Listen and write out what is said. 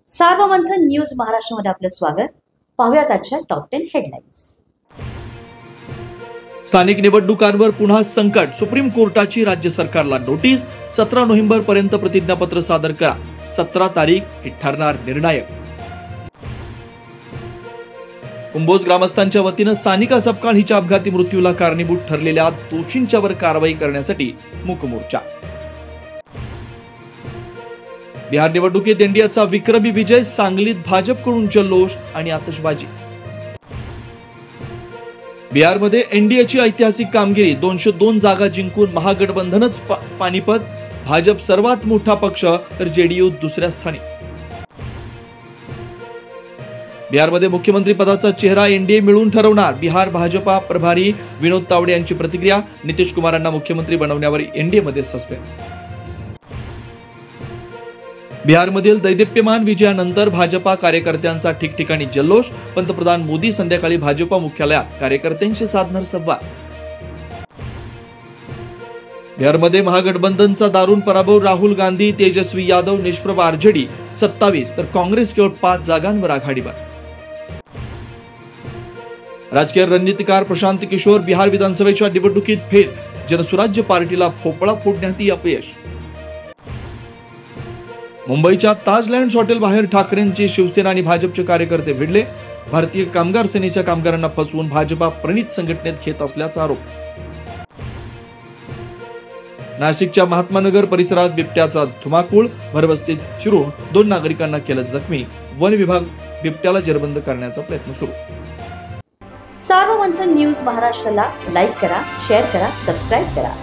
Sarvamanthan news महाराष्ट्रामध्ये आपलं स्वागत. पाहूयात आजच्या टॉप 10 हेडलाईन्स. स्थानिक निवडणुकांवर पुन्हा संकट. सुप्रीम कोर्टाची राज्य सरकारला नोटीस. 17 नोव्हेंबर पर्यंत प्रतिज्ञापत्र सादर करा. 17 तारीख ही ठरणार निर्णायक. कुंभोज ग्रामस्थांच्या वतीनं सानिका सपकाळ हिच्या अपघाती मृत्यूला कारणीभूत ठरलेल्या दोषींच्यावर कारवाई करण्यासाठी मूक मोर्चा. बिहार निवडणुकीत एनडीएचा विक्रमी विजय. सांगलीत भाजपकडून जल्लोष आणि आतषबाजी. बिहारमध्ये एनडीएची ऐतिहासिक कामगिरी. 202 जागा जिंकून महागठबंधनच पानिपत. भाजप सर्वात मोठा पक्ष तर जेडीयू दुसऱ्या स्थानी. बिहारमध्ये मुख्यमंत्री पदाचा चेहरा एनडीए मिळून ठरवणार. बिहार भाजपा प्रभारी विनोद तावडे यांची प्रतिक्रिया. नितीश कुमारांना मुख्यमंत्री बनवण्यावर एनडीएमध्ये सस्पेन्स. बिहारमधील दैदिप्यमान विजयानंतर भाजपा कार्यकर्त्यांचा ठिकठिकाणी जल्लोष. पंतप्रधान मोदी संध्याकाळी भाजपा मुख्यालयात कार्यकर्त्यांशी साधणार संवाद. बिहारमध्ये महागठबंधनचा दारुण पराभव. राहुल गांधी, तेजस्वी यादव, निष्प्रभ आरजेडी 27 तर काँग्रेस केवळ 5 जागांवर आघाडीवर. राजकीय रणनीतिकार प्रशांत किशोर बिहार विधानसभेच्या निवडणुकीत फेल. जनसुराज्य पार्टीला भोपळा फोडण्यातही अपयश. मुंबईच्या ताज लँड्स हॉटेल बाहेर ठाकरेंचे शिवसेना आणि भाजपचे कार्यकर्ते भिडले. भारतीय कामगार सेनेच्या कामगारांना फसवून भाजपा प्रणित संघटनेत घेत असल्याचा आरोप. नाशिकच्या महात्मानगर परिसरात बिबट्याचा धुमाकूळ. भरवस्तीत शिरून 2 नागरिकांना केलं जखमी. वन विभाग बिबट्याला जेरबंद करण्याचा प्रयत्न सुरू. सार्वमंथन न्यूज महाराष्ट्राला लाईक करा, शेअर करा, सबस्क्राईब करा.